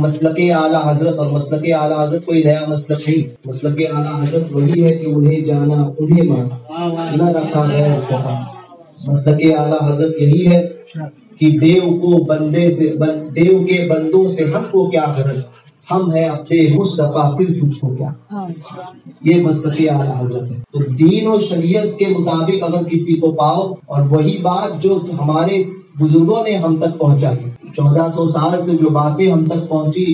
مسلک اعلیٰ حضرت، اور مسلک اعلیٰ حضرت کوئی نیا مسلک نہیں، مسلک اعلیٰ حضرت وہی ہے کہ انہیں جانا انہیں مانا، نہ رکھا غیر سے کام۔ مسلک اعلیٰ حضرت یہی ہے کہ دیو کو بندے سے، دیو کے بندوں سے ہم کو کیا غرض، ہم ہے اپنے مصطفیٰ پھر تجھ کو کیا۔ یہ مسلک اعلیٰ حضرت ہے۔ تو دین و شریعت کے مطابق اگر کسی کو پاؤ، اور وہی بات جو ہمارے بزرگوں نے ہم تک پہنچائی، 1400 سال سے جو باتیں ہم تک پہنچی،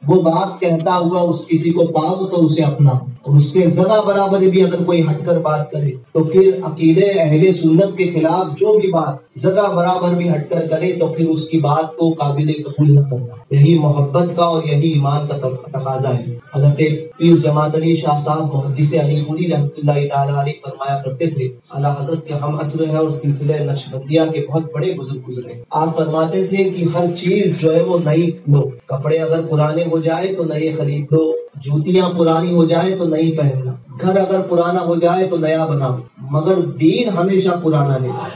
وہ بات کہتا ہوا اس کسی کو پاؤ تو اسے اپنا، اور اس کے ذرا برابر بھی اگر کوئی ہٹ کر بات کرے تو پھر عقیدے اہل سنت کے خلاف جو بھی بات ذرا برابر بھی ہٹ کر کرے تو پھر اس کی بات کو قابل قبول نہ کرنا۔ یہی محبت کا اور یہی ایمان کا تقاضا ہے۔ حضرت پیر جماعت علی شاہ صاحب محدث علی پوری رحمۃ اللہ تعالی علیہ فرمایا کرتے تھے، اعلیٰ حضرت کے ہم عصر ہے اور سلسلہ نقشبندیہ کے بہت بڑے بزرگ گزرے۔ آپ فرماتے تھے کہ ہر چیز جو ہے وہ نئی لو، کپڑے اگر پرانے ہو جائے تو نئے خرید لو، جوتیاں پرانی ہو جائے تو نئی پہننا، گھر اگر پرانا ہو جائے تو نیا بناؤ، مگر دین ہمیشہ پرانا لینا،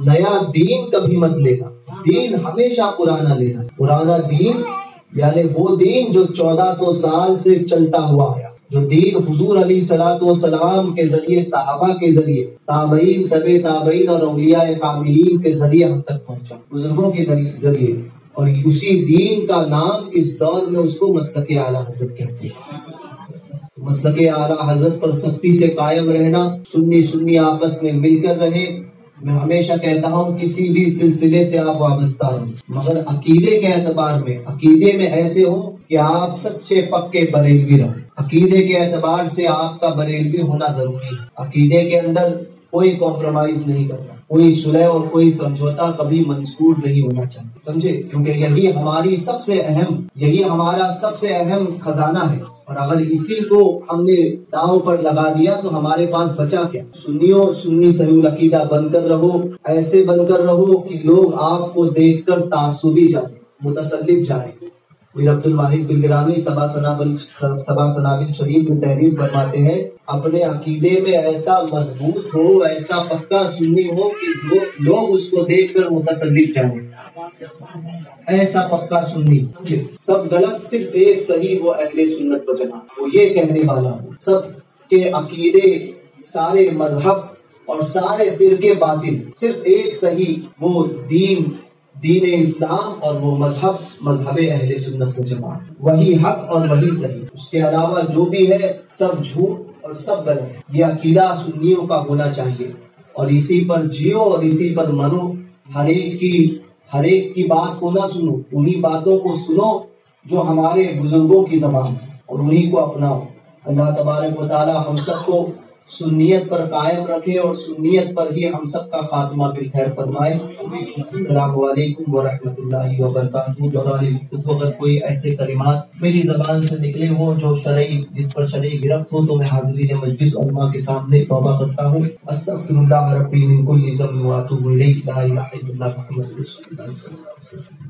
نیا دین کبھی مت لینا، دین ہمیشہ پرانا لینا۔ پرانا دین یعنی وہ دین جو 1400 سال سے چلتا ہوا آیا، جو دین حضور علیہ الصلوۃ والسلام کے ذریعے، صحابہ کے ذریعے، تابعین، تبع تابعین اور اولیاء کاملین کے ذریعے ہم تک پہنچا، بزرگوں کے ذریعے، اور اسی دین کا نام اس دور میں اس کو مسلک اعلیٰ حضرت کہتے ہیں۔ مسلک اعلیٰ حضرت پر سختی سے قائم رہنا، سنی آپس میں مل کر رہے۔ میں ہمیشہ کہتا ہوں کسی بھی سلسلے سے آپ وابستہ ہوں، مگر عقیدے کے اعتبار میں، عقیدے میں ایسے ہو کہ آپ سچے پکے بریلوی رہیں۔ عقیدے کے اعتبار سے آپ کا بریلوی ہونا ضروری ہے۔ عقیدے کے اندر کوئی کمپرومائز نہیں کرنا، کوئی صلح اور کوئی سمجھوتا کبھی منظور نہیں ہونا چاہیے، سمجھے؟ کیونکہ یہی ہماری سب سے اہم، یہی ہمارا سب سے اہم خزانہ ہے، اور اگر اسی کو ہم نے داؤ پر لگا دیا تو ہمارے پاس بچا کیا؟ سنی صحیح العقیدہ بن کر رہو، ایسے بن کر رہو کہ لوگ آپ کو دیکھ کر تعصبی جائیں، متسلط جائیں۔ میر عبد الواحد بلگرامی سبا سنابل شریف میں تحریر فرماتے ہیں، اپنے عقیدے میں ایسا مضبوط ہو، ایسا پکا سنی ہو کہ لوگ اس کو دیکھ کر متسلط جائیں، ایسا پکا سنی، سب غلط صرف ایک صحیح، وہ اہل سنت و جماعت، وہ یہ کہنے والا ہو سب کے عقیدے، سارے مذہب اور سارے فرقے باطل، صرف ایک صحیح، وہ دین اسلام، اور وہ مذہب اہل سنت و جماعت، وہی حق اور وہی صحیح، اس کے علاوہ جو بھی ہے سب جھوٹ اور سب غلط ہے۔ یہ عقیدہ سنیوں کا ہونا چاہیے، اور اسی پر جیو اور اسی پر مرو، ہر ایک کی بات کو نہ سنو، انہی باتوں کو سنو جو ہمارے بزرگوں کی زبان ہے، اور انہی کو اپناؤ۔ اللہ تبارک و تعالی ہم سب کو سنیت پر قائم رکھے، اور سنیت پر ہی ہم سب کا خاتمہ بالخیر فرمائے۔ السلام علیکم ورحمۃ اللہ وبرکاتہ۔ دوران گفتگو اگر کوئی ایسے کلمات میری زبان سے نکلے ہوں جو جس پر شرعی گرفت ہو تو میں حاضرین مجلس علماء کے سامنے توبہ کرتا ہوں۔ استغفر اللہ ربی من کل ذنب واتوب الیہ، لا الہ الا اللہ محمد رسول اللہ صلی اللہ علیہ وسلم۔